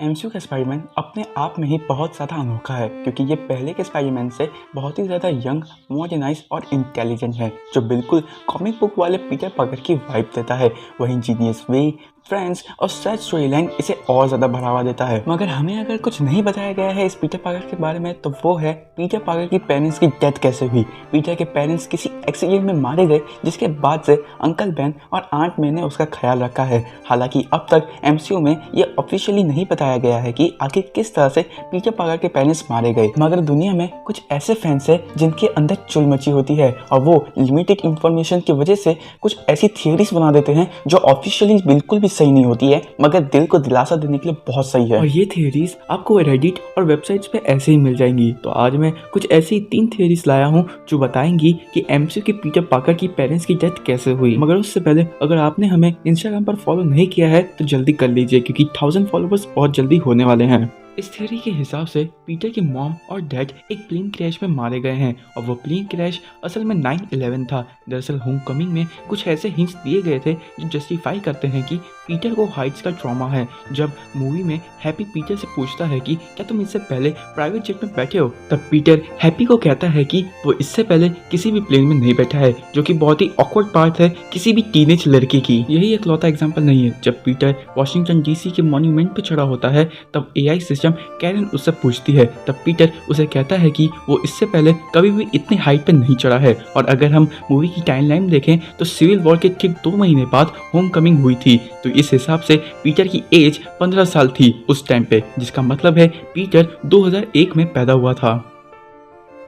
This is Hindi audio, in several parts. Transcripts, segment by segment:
एमसीयू का स्पाइडरमैन अपने आप में ही बहुत ज़्यादा अनोखा है क्योंकि ये पहले के स्पाइडरमैन से बहुत ही ज़्यादा यंग, मॉडर्नाइज और इंटेलिजेंट है जो बिल्कुल कॉमिक बुक वाले पीटर पार्कर की वाइब देता है। वहीं जीनियस वे, फ्रेंड्स और सैड स्टोरी लाइन इसे और ज़्यादा बढ़ावा देता है। मगर हमें अगर कुछ नहीं बताया गया है इस पीटर पार्कर के बारे में तो वो है पीटर पार्कर की पेरेंट्स की डेथ कैसे हुई। पीटर के पेरेंट्स किसी एक्सीडेंट में मारे गए जिसके बाद से अंकल बेन और आंट मे ने उसका ख्याल रखा है। हालांकि अब तक एमसीयू में ये ऑफिशियली नहीं बताया गया है कि आखिर किस तरह से पीटर पार्कर के पेरेंट्स मारे गए, मगर दुनिया में कुछ ऐसे फैंस हैं जिनके अंदर चुल मची होती है और वो लिमिटेड इंफॉर्मेशन की वजह से कुछ ऐसी थियरीज बना देते हैं जो ऑफिशियली बिल्कुल भी सही नहीं होती है मगर दिल को दिलासा देने के लिए बहुत सही है। और ये थियरीज आपको रेडिट और वेबसाइट्स पे ऐसे ही मिल जाएंगी। तो आज मैं कुछ ऐसी 3 थियरीज लाया हूँ जो बताएंगी कि एमसीयू के पीटर पार्कर की पेरेंट्स की डेथ कैसे हुई। मगर उससे पहले अगर आपने हमें इंस्टाग्राम पर फॉलो नहीं किया है तो जल्दी कर लीजिए क्योंकि 1000 फॉलोवर्स बहुत जल्दी होने वाले हैं। इस थियरी के हिसाब से पीटर के मॉम और डैड एक प्लेन क्रैश में मारे गए हैं और वो प्लेन क्रैश असल में 9/11 था। दरअसल होमकमिंग में कुछ ऐसे हिंट्स दिए गए थे जो जस्टिफाई करते हैं कि पीटर को हाइट्स का ट्रॉमा है। जब मूवी में हैप्पी पीटर से पूछता है कि क्या तुम इससे पहले प्राइवेट जेट में बैठे हो, तब पीटर हैप्पी को कहता है कि वो इससे पहले किसी भी प्लेन में नहीं बैठा है, जो कि बहुत ही ऑकवर्ड पार्ट है किसी भी टीनेज लड़के की। यही इकलौता एग्जाम्पल नहीं है। जब पीटर वॉशिंगटन डीसी के मॉन्यूमेंट पे चढ़ा होता है तब एआई सिस्टम कैरन उससे पूछती है, तब पीटर उसे कहता है कि वो इससे पहले कभी भी इतनी हाइट पे नहीं चढ़ा है। और अगर हम मूवी की टाइमलाइन देखें तो सिविल वॉर के ठीक 2 महीने बाद होमकमिंग हुई थी, तो इस हिसाब से पीटर की एज 15 साल थी उस टाइम पे, जिसका मतलब है पीटर 2001 में पैदा हुआ था।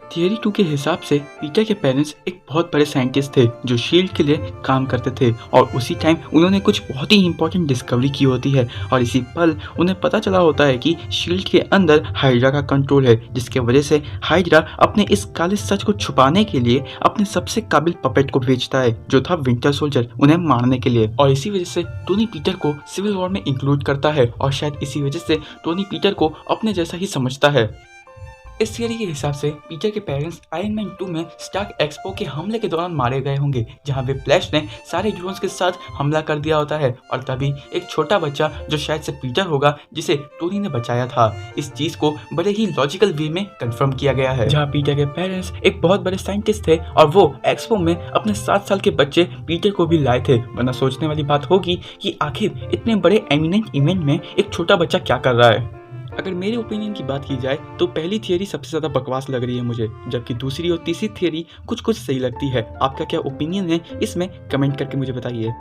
थियरी 2 के हिसाब से पीटर के पेरेंट्स एक बहुत बड़े साइंटिस्ट थे जो शील्ड के लिए काम करते थे और उसी टाइम उन्होंने कुछ बहुत ही इंपॉर्टेंट डिस्कवरी की होती है और इसी पल उन्हें पता चला होता है कि शील्ड के अंदर हाइड्रा का कंट्रोल है, जिसके वजह से हाइड्रा अपने इस काले सच को छुपाने के लिए अपने सबसे काबिल पपेट को भेजता है जो था विंटर सोल्जर, उन्हें मारने के लिए। और इसी वजह से टोनी पीटर को सिविल वॉर में इंक्लूड करता है और शायद इसी वजह से टोनी पीटर को अपने जैसा ही समझता है। इस थियरी के हिसाब से पीटर के पेरेंट्स आयरन मैन 2 में स्टार्क एक्सपो के हमले के दौरान मारे गए होंगे, जहां वे फ्लैश ने सारे ड्रोन्स के साथ हमला कर दिया होता है और तभी एक छोटा बच्चा जो शायद से पीटर होगा जिसे टोनी ने बचाया था। इस चीज को बड़े ही लॉजिकल वे में कंफर्म किया गया है, जहां पीटर के पेरेंट्स एक बहुत बड़े साइंटिस्ट थे और वो एक्सपो में अपने 7 साल के बच्चे पीटर को भी लाए थे। वरना सोचने वाली बात होगी कि आखिर इतने बड़े एमिनेंट इवेंट में एक छोटा बच्चा क्या कर रहा है। अगर मेरे ओपिनियन की बात की जाए तो पहली थियरी सबसे ज़्यादा बकवास लग रही है मुझे, जबकि दूसरी और तीसरी थियरी कुछ कुछ सही लगती है। आपका क्या ओपिनियन है इसमें कमेंट करके मुझे बताइए।